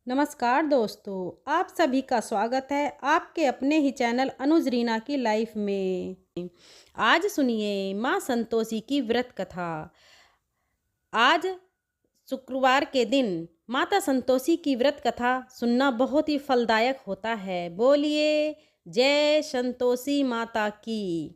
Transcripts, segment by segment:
नमस्कार दोस्तों, आप सभी का स्वागत है आपके अपने ही चैनल अनुज रीना की लाइफ में। आज सुनिए माँ संतोषी की व्रत कथा। आज शुक्रवार के दिन माता संतोषी की व्रत कथा सुनना बहुत ही फलदायक होता है। बोलिए जय संतोषी माता की।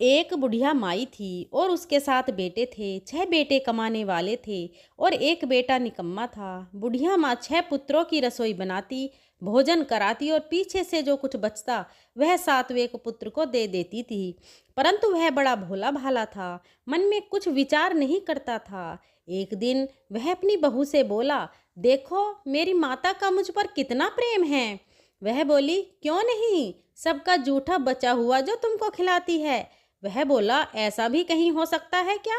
एक बुढ़िया माई थी और उसके 7 बेटे थे। 6 बेटे कमाने वाले थे और एक बेटा निकम्मा था। बुढ़िया माँ 6 पुत्रों की रसोई बनाती, भोजन कराती और पीछे से जो कुछ बचता वह 7वें को पुत्र को दे देती थी। परंतु वह बड़ा भोला भाला था, मन में कुछ विचार नहीं करता था। एक दिन वह अपनी बहू से बोला, देखो मेरी माता का मुझ पर कितना प्रेम है। वह बोली, क्यों नहीं, सबका जूठा बचा हुआ जो तुमको खिलाती है। वह बोला, ऐसा भी कहीं हो सकता है क्या?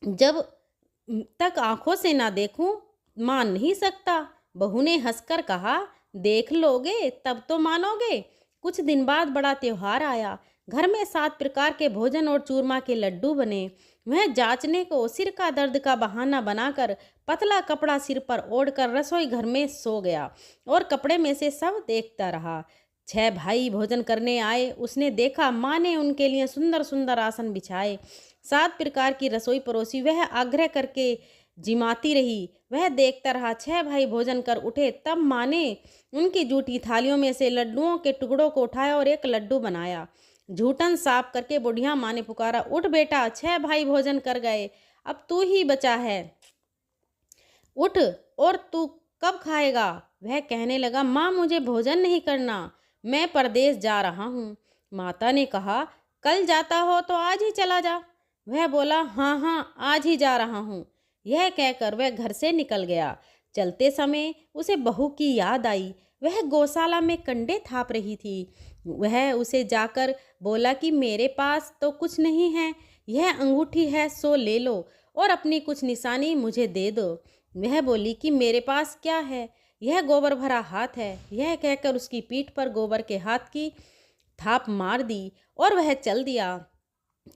जब तक आंखों से ना देखूं मान नहीं सकता। बहू ने हंसकर कहा, देख लोगे तब तो मानोगे। कुछ दिन बाद बड़ा त्योहार आया। घर में 7 प्रकार के भोजन और चूरमा के लड्डू बने। वह जांचने को सिर का दर्द का बहाना बनाकर पतला कपड़ा सिर पर ओढ़कर रसोई घर में सो गया और कपड़े में से सब देखता रहा। 6 भाई भोजन करने आए। उसने देखा माँ ने उनके लिए सुंदर सुंदर आसन बिछाए, 7 प्रकार की रसोई परोसी। वह आग्रह करके जिमाती रही। वह देखता रहा। 6 भाई भोजन कर उठे, तब माँ ने उनकी जूठी थालियों में से लड्डुओं के टुकड़ों को उठाया और एक लड्डू बनाया। झूठन साफ करके बुढ़िया माँ ने पुकारा, उठ बेटा, 6 भाई भोजन कर गए, अब तू ही बचा है, उठ, और तू कब खाएगा? वह कहने लगा, माँ मुझे भोजन नहीं करना, मैं परदेश जा रहा हूँ। माता ने कहा, कल जाता हो तो आज ही चला जा। वह बोला, हाँ हाँ आज ही जा रहा हूँ। यह कहकर वह घर से निकल गया। चलते समय उसे बहू की याद आई। वह गौशाला में कंडे थाप रही थी। वह उसे जाकर बोला कि मेरे पास तो कुछ नहीं है, यह अंगूठी है, सो ले लो और अपनी कुछ निशानी मुझे दे दो। वह बोली कि मेरे पास क्या है, यह गोबर भरा हाथ है। यह कहकर उसकी पीठ पर गोबर के हाथ की थाप मार दी और वह चल दिया।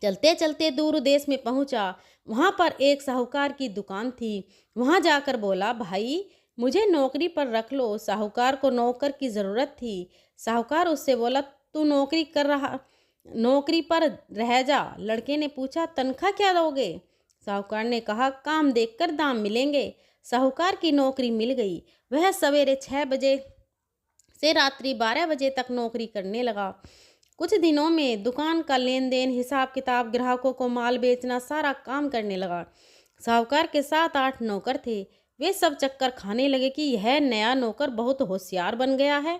चलते चलते दूर देश में पहुंचा। वहां पर एक साहूकार की दुकान थी। वहां जाकर बोला, भाई मुझे नौकरी पर रख लो। साहूकार को नौकर की ज़रूरत थी। साहूकार उससे बोला, तू नौकरी पर रह जा। लड़के ने पूछा, तनख्वाह क्या दोगे? साहूकार ने कहा, काम देखकर दाम मिलेंगे। साहूकार की नौकरी मिल गई। वह सवेरे 6 बजे से रात्रि 12 बजे तक नौकरी करने लगा। कुछ दिनों में दुकान का लेन देन, हिसाब किताब, ग्राहकों को माल बेचना, सारा काम करने लगा। साहूकार के 7-8 नौकर थे। वे सब चक्कर खाने लगे कि यह नया नौकर बहुत होशियार बन गया है।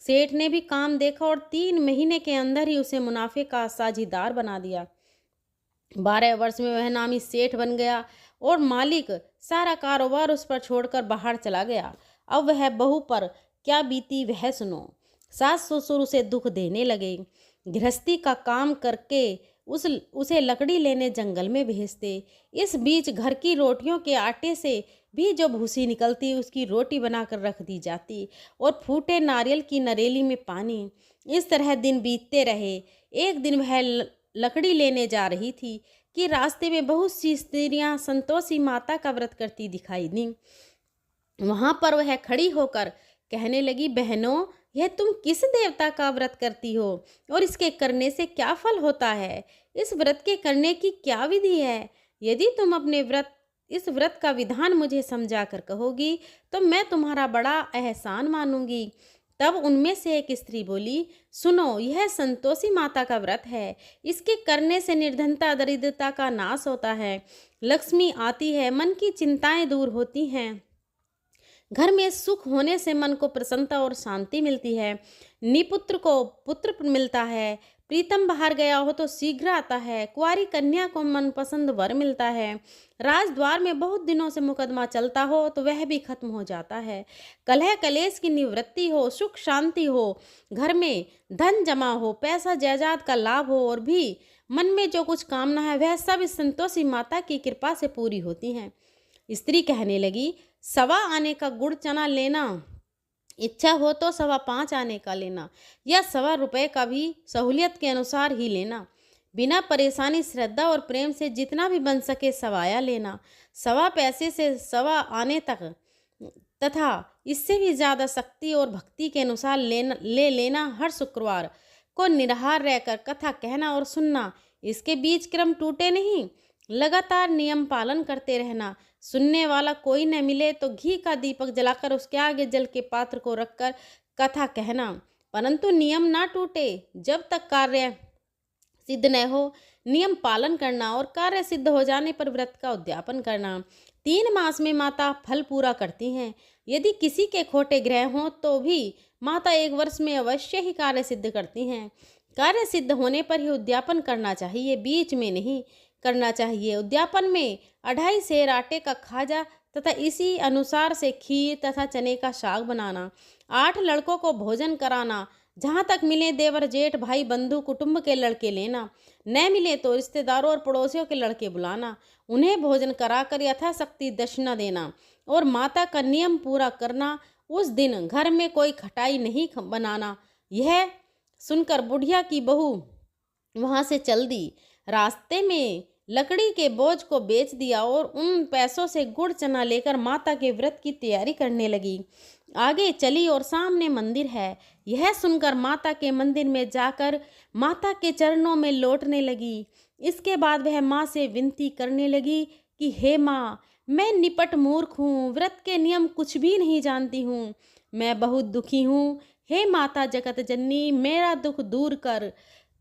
सेठ ने भी काम देखा और 3 महीने के अंदर ही उसे मुनाफे का साझीदार बना दिया। 12 वर्ष में वह नामी सेठ बन गया और मालिक सारा कारोबार उस पर छोड़कर बाहर चला गया। अब वह बहू पर क्या बीती वह सुनो। सास ससुर उसे दुख देने लगे। गृहस्थी का काम करके उसे लकड़ी लेने जंगल में भेजते। इस बीच घर की रोटियों के आटे से भी जो भूसी निकलती उसकी रोटी बनाकर रख सी जाती और फूटे नारियल की नरेली में पानी। इस तरह दिन बीतते रहे। एक दिन वह लकड़ी लेने जा रही थी कि रास्ते में बहुत सी स्त्रियां संतोषी माता का व्रत करती दिखाई दी। वहां पर वह खड़ी होकर कहने लगी, बहनों यह तुम किस देवता का व्रत करती हो और इसके करने से क्या फल होता है? इस व्रत के करने की क्या विधि है? यदि तुम इस व्रत का विधान मुझे समझा कर कहोगी तो मैं तुम्हारा बड़ा एहसान मानूंगी। तब उनमें से एक स्त्री बोली, सुनो, यह संतोषी माता का व्रत है। इसके करने से निर्धनता दरिद्रता का नाश होता है, लक्ष्मी आती है, मन की चिंताएं दूर होती हैं, घर में सुख होने से मन को प्रसन्नता और शांति मिलती है, निपुत्र को पुत्र मिलता है, प्रीतम बाहर गया हो तो शीघ्र आता है, कुंवारी कन्या को मनपसंद वर मिलता है, राजद्वार में बहुत दिनों से मुकदमा चलता हो तो वह भी खत्म हो जाता है, कलह कलेश की निवृत्ति हो, सुख शांति हो, घर में धन जमा हो, पैसा जायदाद का लाभ हो और भी मन में जो कुछ कामना है वह सब इस संतोषी माता की कृपा से पूरी होती हैं। स्त्री कहने लगी, 1.25 आने का गुड़ चना लेना, इच्छा हो तो 5.25 आने का लेना, या 1.25 रुपये का भी सहूलियत के अनुसार ही लेना। बिना परेशानी श्रद्धा और प्रेम से जितना भी बन सके सवाया लेना। सवा पैसे से सवा आने तक तथा इससे भी ज़्यादा शक्ति और भक्ति के अनुसार ले लेना। हर शुक्रवार को निराहार रहकर कथा कहना और सुनना। इसके बीच क्रम टूटे नहीं, लगातार नियम पालन करते रहना। सुनने वाला कोई न मिले तो घी का दीपक जलाकर उसके आगे जल के पात्र को रखकर कथा कहना, परंतु नियम ना टूटे। जब तक कार्य सिद्ध न हो नियम पालन करना और कार्य सिद्ध हो जाने पर व्रत का उद्यापन करना। 3 मास में माता फल पूरा करती हैं। यदि किसी के खोटे ग्रह हों तो भी माता 1 वर्ष में अवश्य ही कार्य सिद्ध करती हैं। कार्य सिद्ध होने पर ही उद्यापन करना चाहिए, बीच में नहीं करना चाहिए। उद्यापन में 2.5 सेर आटे का खाजा तथा इसी अनुसार से खीर तथा चने का साग बनाना। 8 लड़कों को भोजन कराना। जहाँ तक मिले देवर जेठ भाई बंधु कुटुंब के लड़के लेना, न मिले तो रिश्तेदारों और पड़ोसियों के लड़के बुलाना। उन्हें भोजन कराकर यथाशक्ति दक्षिणा देना और माता का नियम पूरा करना। उस दिन घर में कोई खटाई नहीं बनाना। यह सुनकर बुढ़िया की बहू वहाँ से चल दी। रास्ते में लकड़ी के बोझ को बेच दिया और उन पैसों से गुड़ चना लेकर माता के व्रत की तैयारी करने लगी। आगे चली और सामने मंदिर है। यह सुनकर माता के मंदिर में जाकर माता के चरणों में लौटने लगी। इसके बाद वह माँ से विनती करने लगी कि हे माँ, मैं निपट मूर्ख हूँ, व्रत के नियम कुछ भी नहीं जानती हूँ, मैं बहुत दुखी हूँ। हे माता जगत जननी, मेरा दुख दूर कर,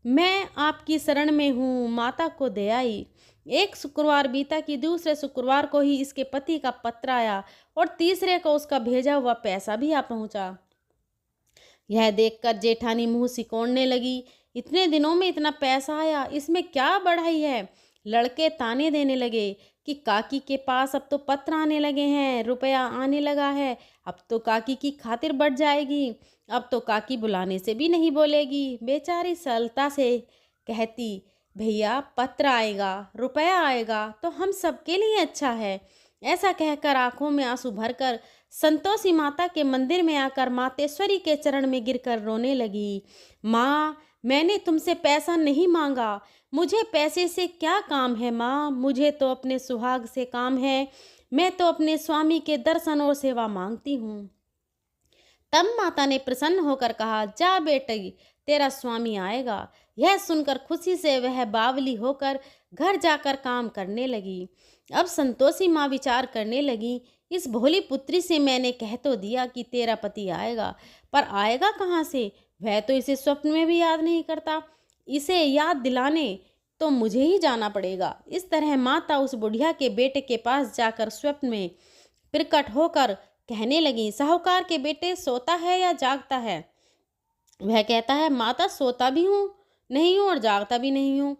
मैं आपकी शरण में हूँ। माता को दे आई। एक शुक्रवार बीता कि दूसरे शुक्रवार को ही इसके पति का पत्र आया और तीसरे को उसका भेजा हुआ पैसा भी आ पहुंचा। यह देखकर जेठानी मुंह सिकोड़ने लगी। इतने दिनों में इतना पैसा आया, इसमें क्या बढ़ाई है। लड़के ताने देने लगे कि काकी के पास अब तो पत्र आने लगे हैं, रुपया आने लगा है, अब तो काकी की खातिर बढ़ जाएगी, अब तो काकी बुलाने से भी नहीं बोलेगी। बेचारी सरलता से कहती, भैया पत्र आएगा, रुपया आएगा तो हम सबके लिए अच्छा है। ऐसा कहकर आंखों में आंसू भरकर संतोषी माता के मंदिर में आकर मातेश्वरी के चरण में गिरकर रोने लगी। माँ, मैंने तुमसे पैसा नहीं मांगा, मुझे पैसे से क्या काम है माँ, मुझे तो अपने सुहाग से काम है, मैं तो अपने स्वामी के दर्शन और सेवा मांगती हूँ। तब माता ने प्रसन्न होकर कहा, जा बेटी, तेरा स्वामी आएगा। यह सुनकर खुशी से वह बावली होकर घर जाकर काम करने लगी। अब संतोषी माँ विचार करने लगी, इस भोली पुत्री से मैंने कह तो दिया कि तेरा पति आएगा, पर आएगा कहाँ से, वह तो इसे स्वप्न में भी याद नहीं करता। इसे याद दिलाने तो मुझे ही जाना पड़ेगा। इस तरह माता उस बुढ़िया के बेटे के पास जाकर स्वप्न में प्रकट होकर कहने लगी, साहूकार के बेटे सोता है या जागता है। वह कहता है, माता सोता भी हूँ नहीं हूँ और जागता भी नहीं हूँ,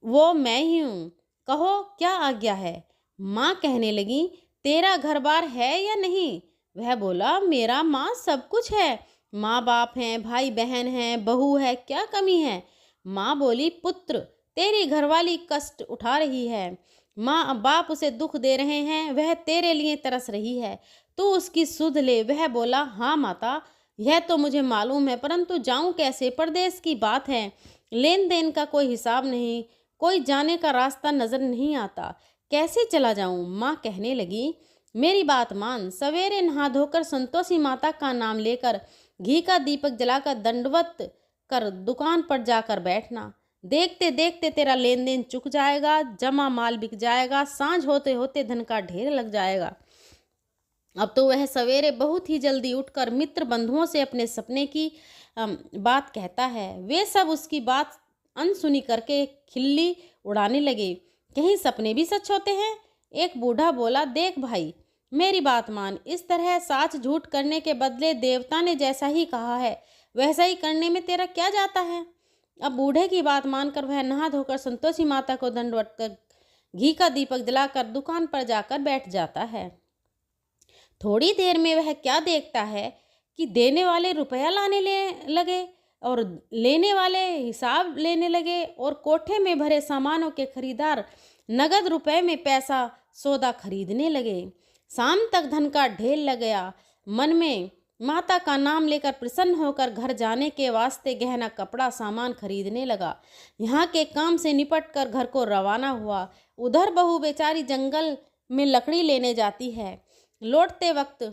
वो मैं ही हूँ, कहो क्या आज्ञा है। माँ कहने लगी, तेरा घर बार है या नहीं। वह बोला, मेरा माँ सब कुछ है, माँ बाप हैं, भाई बहन हैं, बहू है, क्या कमी है। माँ बोली, पुत्र, तेरी घरवाली कष्ट उठा रही है, माँ बाप उसे दुख दे रहे हैं, वह तेरे लिए तरस रही है, तू उसकी सुध ले। वह बोला, हाँ माता, यह तो मुझे मालूम है, परंतु जाऊं कैसे, परदेश की बात है, लेन देन का कोई हिसाब नहीं, कोई जाने का रास्ता नजर नहीं आता, कैसे चला जाऊं। माँ कहने लगी, मेरी बात मान, सवेरे नहा धोकर संतोषी माता का नाम लेकर घी का दीपक जलाकर दंडवत कर दुकान पर जाकर बैठना। देखते देखते तेरा लेन देन चुक जाएगा, जमा माल बिक जाएगा, सांझ होते होते धन का ढेर लग जाएगा। अब तो वह सवेरे बहुत ही जल्दी उठकर मित्र बंधुओं से अपने सपने की बात कहता है। वे सब उसकी बात अनसुनी करके खिल्ली उड़ाने लगे, कहीं सपने भी सच होते हैं। एक बूढ़ा बोला, देख भाई, मेरी बात मान, इस तरह साच झूठ करने के बदले देवता ने जैसा ही कहा है वैसा ही करने में तेरा क्या जाता है। अब बूढ़े की बात मानकर वह नहा धोकर संतोषी माता को दंडवत कर घी का दीपक जलाकर दुकान पर जाकर बैठ जाता है। थोड़ी देर में वह क्या देखता है कि देने वाले रुपया लाने लगे और लेने वाले हिसाब लेने लगे और कोठे में भरे सामानों के खरीदार नगद रुपए में पैसा सौदा खरीदने लगे। शाम तक धन का ढेर लग गया। मन में माता का नाम लेकर प्रसन्न होकर घर जाने के वास्ते गहना कपड़ा सामान खरीदने लगा। यहाँ के काम से निपट कर घर को रवाना हुआ। उधर बहू बेचारी जंगल में लकड़ी लेने जाती है। लौटते वक्त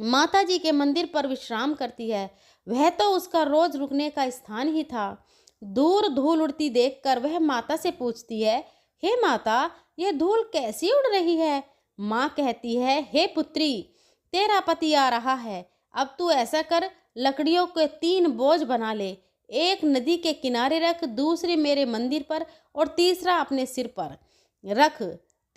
माता जी के मंदिर पर विश्राम करती है। वह तो उसका रोज रुकने का स्थान ही था। दूर धूल उड़ती देखकर वह माता से पूछती है, हे माता, यह धूल कैसी उड़ रही है? माँ कहती है, हे पुत्री, तेरा पति आ रहा है। अब तू ऐसा कर, लकड़ियों के 3 बोझ बना ले। एक नदी के किनारे रख, दूसरी मेरे मंदिर पर और तीसरा अपने सिर पर रख।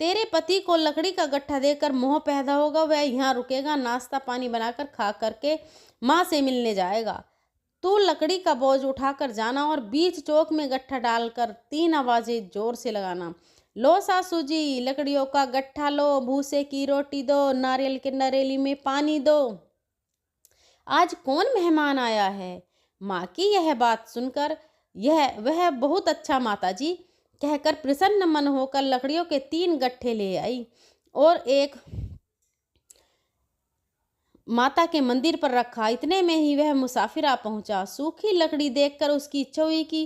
तेरे पति को लकड़ी का गट्ठा देकर मोह पैदा होगा। वह यहाँ रुकेगा, नाश्ता पानी बनाकर खा करके माँ से मिलने जाएगा। तू लकड़ी का बोझ उठाकर जाना और बीच चौक में गट्ठा डालकर 3 आवाजें जोर से लगाना, लो सासू जी, लकड़ियों का गट्ठा लो, भूसे की रोटी दो, नारियल के नरेली में पानी दो। आज कौन मेहमान आया है? माँ की यह बात सुनकर वह बहुत अच्छा माता जी कहकर प्रसन्न मन होकर लकड़ियों के 3 गट्ठे ले आई और एक माता के मंदिर पर रखा। इतने में ही वह मुसाफिर आ पहुंचा। सूखी लकड़ी देखकर उसकी इच्छा हुई कि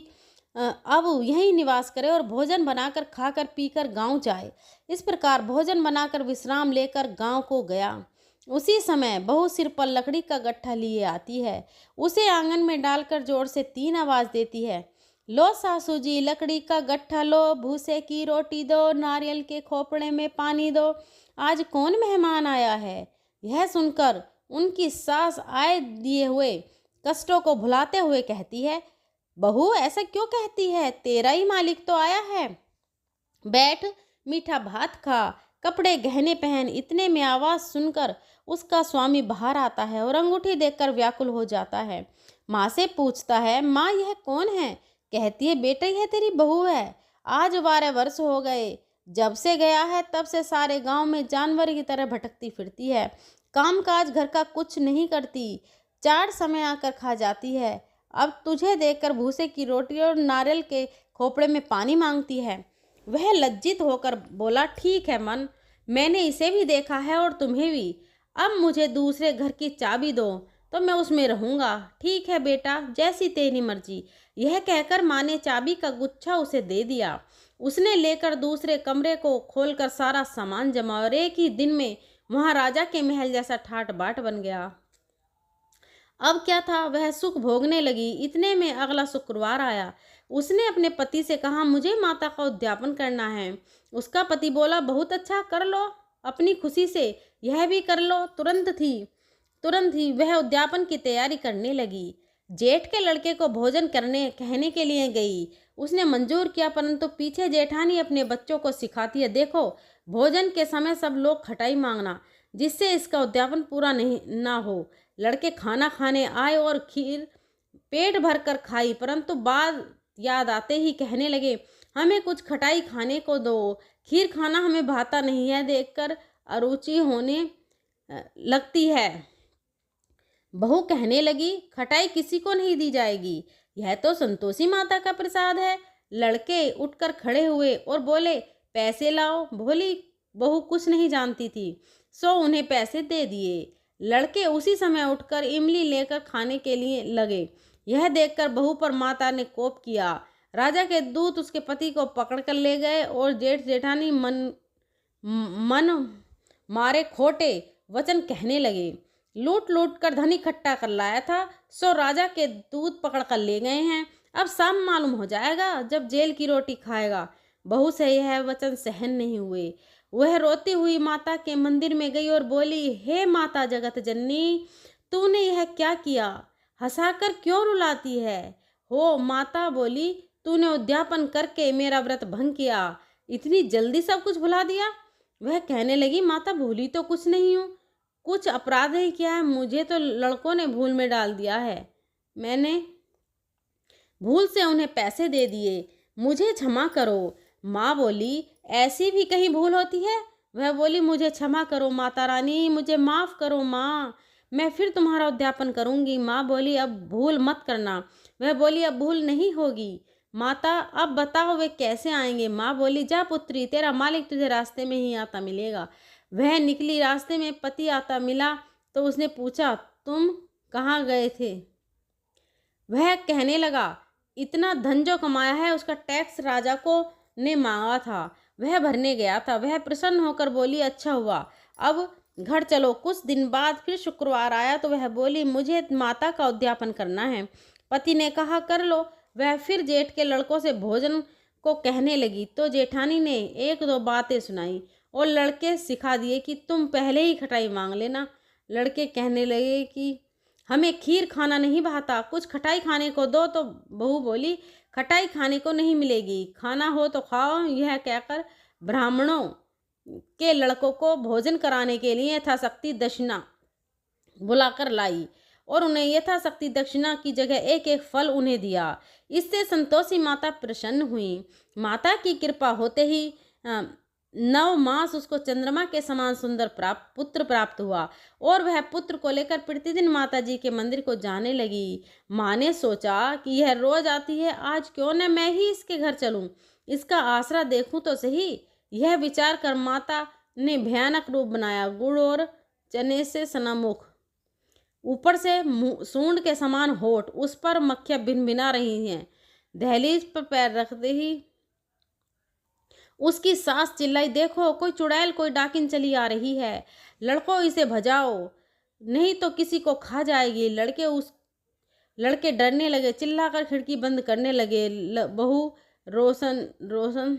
अब यहीं निवास करे और भोजन बनाकर खाकर पीकर गांव जाए। इस प्रकार भोजन बनाकर विश्राम लेकर गांव को गया। उसी समय बहू सिर पर लकड़ी का गट्ठा लिए आती है। उसे आंगन में डालकर जोर से 3 आवाज देती है, लो सासू जी, लकड़ी का गट्ठा लो, भूसे की रोटी दो, नारियल के खोपड़े में पानी दो। आज कौन मेहमान आया है? यह सुनकर उनकी सास आए दिए हुए कष्टों को भुलाते हुए कहती है, बहू ऐसा क्यों कहती है? तेरा ही मालिक तो आया है। बैठ, मीठा भात खा, कपड़े गहने पहन। इतने में आवाज सुनकर उसका स्वामी बाहर आता है और अंगूठी देखकर व्याकुल हो जाता है। माँ से पूछता है, माँ यह कौन है? कहती है, बेटा यह तेरी बहू है। आज 12 वर्ष हो गए जब से गया है, तब से सारे गांव में जानवर की तरह भटकती फिरती है। काम काज घर का कुछ नहीं करती, 4 समय आकर खा जाती है। अब तुझे देखकर भूसे की रोटी और नारियल के खोपड़े में पानी मांगती है। वह लज्जित होकर बोला, ठीक है मन, मैंने इसे भी देखा है और तुम्हें भी। अब मुझे दूसरे घर की चाबी दो तो मैं उसमें रहूँगा। ठीक है बेटा, जैसी तेरी मर्जी। यह कहकर माँ ने चाबी का गुच्छा उसे दे दिया। उसने लेकर दूसरे कमरे को खोलकर सारा सामान जमा और एक ही दिन में वहाँ राजा के महल जैसा ठाट बाट बन गया। अब क्या था, वह सुख भोगने लगी। इतने में अगला शुक्रवार आया। उसने अपने पति से कहा, मुझे माता का उद्यापन करना है। उसका पति बोला, बहुत अच्छा, कर लो, अपनी खुशी से यह भी कर लो। तुरंत ही वह उद्यापन की तैयारी करने लगी। जेठ के लड़के को भोजन करने कहने के लिए गई। उसने मंजूर किया, परंतु पीछे जेठानी अपने बच्चों को सिखाती है, देखो भोजन के समय सब लोग खटाई मांगना, जिससे इसका उद्यापन पूरा नहीं ना हो। लड़के खाना खाने आए और खीर पेट भर कर खाई, परंतु बाद याद आते ही कहने लगे, हमें कुछ खटाई खाने को दो, खीर खाना हमें भाता नहीं है, देखकर अरुचि होने लगती है। बहू कहने लगी, खटाई किसी को नहीं दी जाएगी, यह तो संतोषी माता का प्रसाद है। लड़के उठकर खड़े हुए और बोले, पैसे लाओ। भोली बहू कुछ नहीं जानती थी, सो उन्हें पैसे दे दिए। लड़के उसी समय उठकर इमली लेकर खाने के लिए लगे। यह देखकर बहू पर माता ने कोप किया। राजा के दूत उसके पति को पकड़कर ले गए और जेठ जेठानी मन मारे खोटे वचन कहने लगे। लूट लूट कर धन इकट्ठा कर लाया था, सो राजा के दूत पकड़ कर ले गए हैं। अब शाम मालूम हो जाएगा जब जेल की रोटी खाएगा। बहू से यह वचन सहन नहीं हुए। वह रोती हुई माता के मंदिर में गई और बोली, हे माता जगत जननी, तूने यह क्या किया? हंसाकर क्यों रुलाती है? हो माता बोली, तूने उद्यापन करके मेरा व्रत भंग किया, इतनी जल्दी सब कुछ भुला दिया। वह कहने लगी, माता भूली तो कुछ नहीं हूँ, कुछ अपराध ही किया है, मुझे तो लड़कों ने भूल में डाल दिया है, मैंने भूल से उन्हें पैसे दे दिए, मुझे क्षमा करो। माँ बोली, ऐसी भी कहीं भूल होती है? वह बोली, मुझे क्षमा करो माता रानी, मुझे माफ़ करो माँ, मैं फिर तुम्हारा उद्यापन करूँगी। माँ बोली, अब भूल मत करना। वह बोली, अब भूल नहीं होगी। माता, अब बताओ वे कैसे आएंगे? माँ बोली, जा पुत्री, तेरा मालिक तुझे रास्ते में ही आता मिलेगा। वह निकली, रास्ते में पति आता मिला तो उसने पूछा, तुम कहाँ गए थे? वह कहने लगा, इतना धन जो कमाया है उसका टैक्स राजा को ने मांगा था, वह भरने गया था। वह प्रसन्न होकर बोली, अच्छा हुआ, अब घर चलो। कुछ दिन बाद फिर शुक्रवार आया तो वह बोली, मुझे माता का उद्यापन करना है। पति ने कहा, कर लो। वह फिर जेठ के लड़कों से भोजन को कहने लगी तो जेठानी ने एक दो बातें सुनाई और लड़के सिखा दिए कि तुम पहले ही खटाई मांग लेना। लड़के कहने लगे कि हमें खीर खाना नहीं भाता, कुछ खटाई खाने को दो। तो बहू बोली, खटाई खाने को नहीं मिलेगी, खाना हो तो खाओ। यह कहकर ब्राह्मणों के लड़कों को भोजन कराने के लिए यथाशक्ति दक्षिणा बुलाकर लाई और उन्हें यथाशक्ति दक्षिणा की जगह एक एक फल उन्हें दिया। इससे संतोषी माता प्रसन्न हुई। माता की कृपा होते ही 9 मास उसको चंद्रमा के समान सुंदर पुत्र प्राप्त हुआ और वह पुत्र को लेकर प्रतिदिन माता जी के मंदिर को जाने लगी। माँ ने सोचा कि यह रोज आती है, आज क्यों न मैं ही इसके घर चलूं, इसका आसरा देखूं तो सही। यह विचार कर माता ने भयानक रूप बनाया, गुड़ और चने से सना मुख, ऊपर से सूंड के समान होठ, उस पर मक्खियां भिनभिना रही हैं। दहलीज पर पैर रखते ही उसकी सास चिल्लाई, देखो कोई चुड़ैल, कोई डाकिन चली आ रही है, लड़कों इसे भजाओ नहीं तो किसी को खा जाएगी। लड़के डरने लगे, चिल्लाकर खिड़की बंद करने लगे। बहू रोशन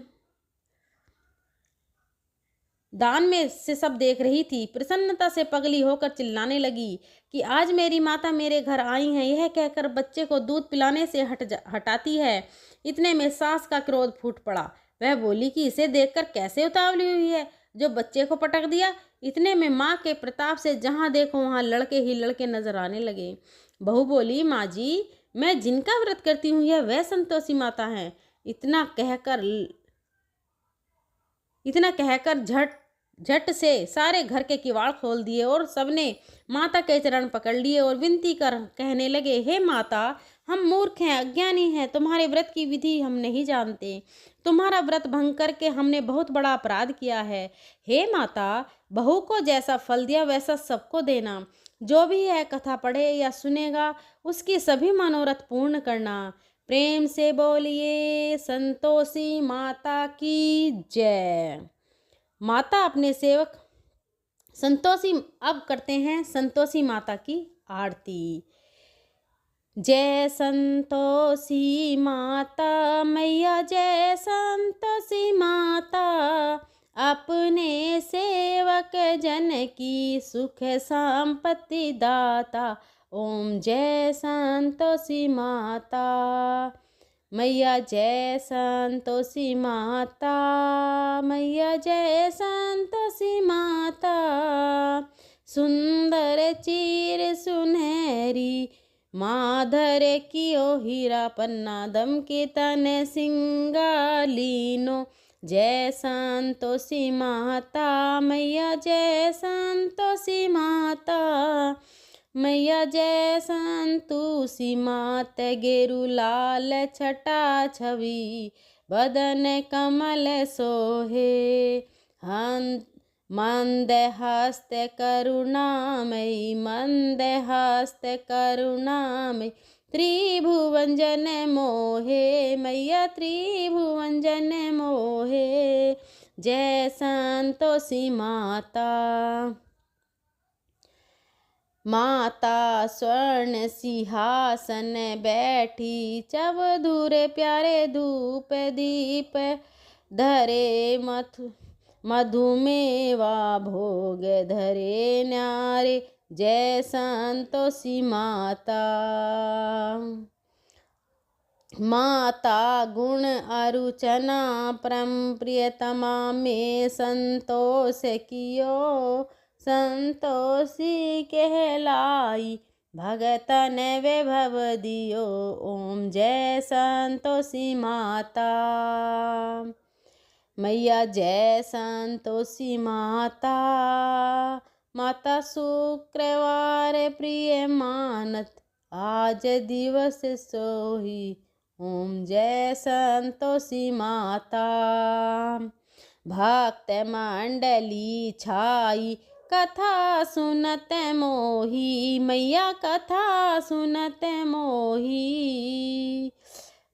दान में से सब देख रही थी, प्रसन्नता से पगली होकर चिल्लाने लगी कि आज मेरी माता मेरे घर आई हैं। यह कहकर बच्चे को दूध पिलाने से हटाती है। इतने में सास का क्रोध फूट पड़ा। वह बोली कि इसे देखकर कैसे उतावली हुई है जो बच्चे को पटक दिया। इतने में माँ के प्रताप से जहाँ देखो वहाँ लड़के ही लड़के नजर आने लगे। बहू बोली, माँ जी, मैं जिनका व्रत करती हूँ यह वह संतोषी माता है। इतना कहकर झट से सारे घर के किवाड़ खोल दिए और सबने माता के चरण पकड़ लिए और विनती कर कहने लगे, हे माता, हम मूर्ख हैं, अज्ञानी हैं, तुम्हारे व्रत की विधि हम नहीं जानते। तुम्हारा व्रत भंग करके हमने बहुत बड़ा अपराध किया है। हे माता, बहू को जैसा फल दिया वैसा सबको देना। जो भी यह कथा पढ़े या सुनेगा उसकी सभी मनोरथ पूर्ण करना। प्रेम से बोलिए संतोषी माता की जय। माता अपने सेवक संतोषी अब करते हैं संतोषी माता की आरती। जय संतोषी माता मैया, जय संतोषी माता, अपने सेवक जन की सुख संपत्ति दाता। ओम जय संतोषी माता मैया, जय संतोषी माता मैया, जय संतोषी माता। सुंदर चीर सुनहरी माधर कियो हीरा पन्ना, दम के तन सिंगालीनो। जय संतोषी माता मैया, जय संतोषी माता मैया, जय संतोषी मात। गेरु लाल छटा छवि बदन कमल सोहे, मंद हस्त करुणामयी, मंद हस्त करुणामयी। त्रिभुवन जन मोहे मैया, त्रिभुवन जन मोहे। जय संतोषी माता। माता स्वर्ण सिंहासन बैठी, चबधुर प्यारे धूप दीप धरे। मधुमेवा भोग धरे न्यारे। जय संतोषी माता। माता गुण अरुचना परम प्रियतमा में संतोष कियो, संतोषी कहलाई भगतन वैभव दियो। ओम जय संतोषी माता मैया, जय संतोषी माता। माता शुक्रवार प्रिय मानत, आज दिवस सोही। ओम जय संतोषी माता। भक्त मंडली छाई कथा सुनत मोही, मैया कथा सुनत मोही।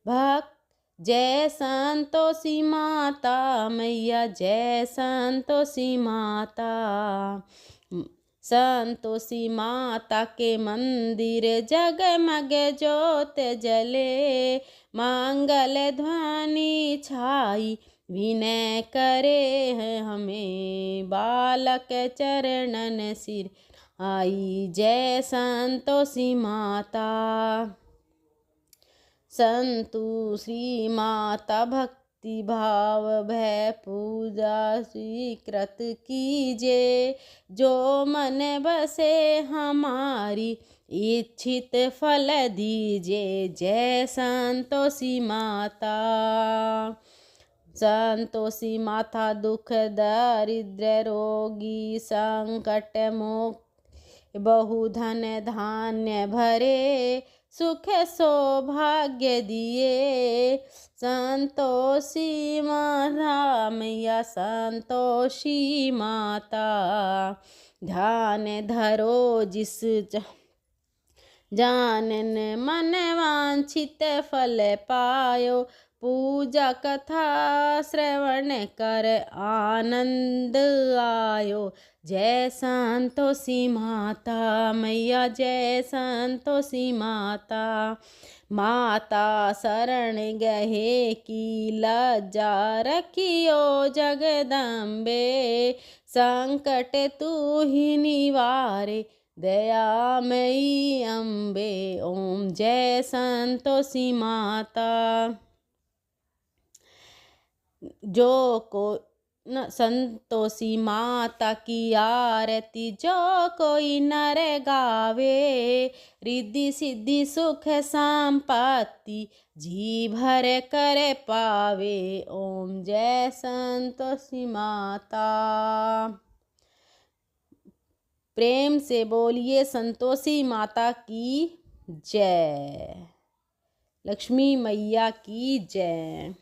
भक्त जय संतोषी माता, मैया जय संतोषी माता। संतोषी माता के मंदिर जगमग ज्योत जले, मंगल ध्वनि छाई विनय करे हैं हमें, बालक चरणन सिर आई। जय संतोषी माता। संतोषी माता भक्ति भाव भय पूजा स्वीकृत कीजे, जो मन बसे हमारी इच्छित फल दीजे। जय संतोषी माता। संतोषी माता दुख दारिद्र्य रोगी संकट मुक्त, बहुधन धान्य भरे सुख सौभाग्य दिए। संतोषी माता, मैया संतोषी माता। ध्यान धरो जिस जानन मन वांछित फल पायो, पूजा कथा श्रवण कर आनंद आयो। जय संतोषी माता, मैया जय संतोषी माता। माता शरण गहे की लज्जा रखियो जगदम्बे, संकट तू ही निवारे दयामयी अम्बे। ओम जय संतोषी माता। जो को संतोषी माता की आरती जो कोई नर गावे, रिद्धि सिद्धि सुख संपत्ति जी भर कर पावे। ओम जय संतोषी माता। प्रेम से बोलिए संतोषी माता की जय। लक्ष्मी मैया की जय।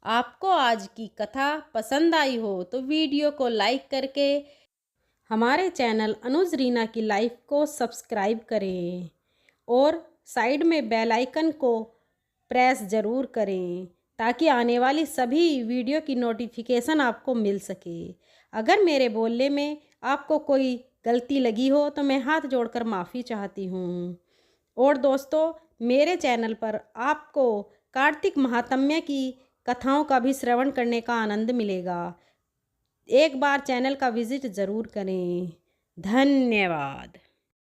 आपको आज की कथा पसंद आई हो तो वीडियो को लाइक करके हमारे चैनल अनुज रीना की लाइफ को सब्सक्राइब करें और साइड में बेल आइकन को प्रेस ज़रूर करें, ताकि आने वाली सभी वीडियो की नोटिफिकेशन आपको मिल सके। अगर मेरे बोलने में आपको कोई गलती लगी हो तो मैं हाथ जोड़कर माफ़ी चाहती हूँ। और दोस्तों, मेरे चैनल पर आपको कार्तिक महात्म्य की कथाओं का भी श्रवण करने का आनंद मिलेगा। एक बार चैनल का विजिट ज़रूर करें। धन्यवाद।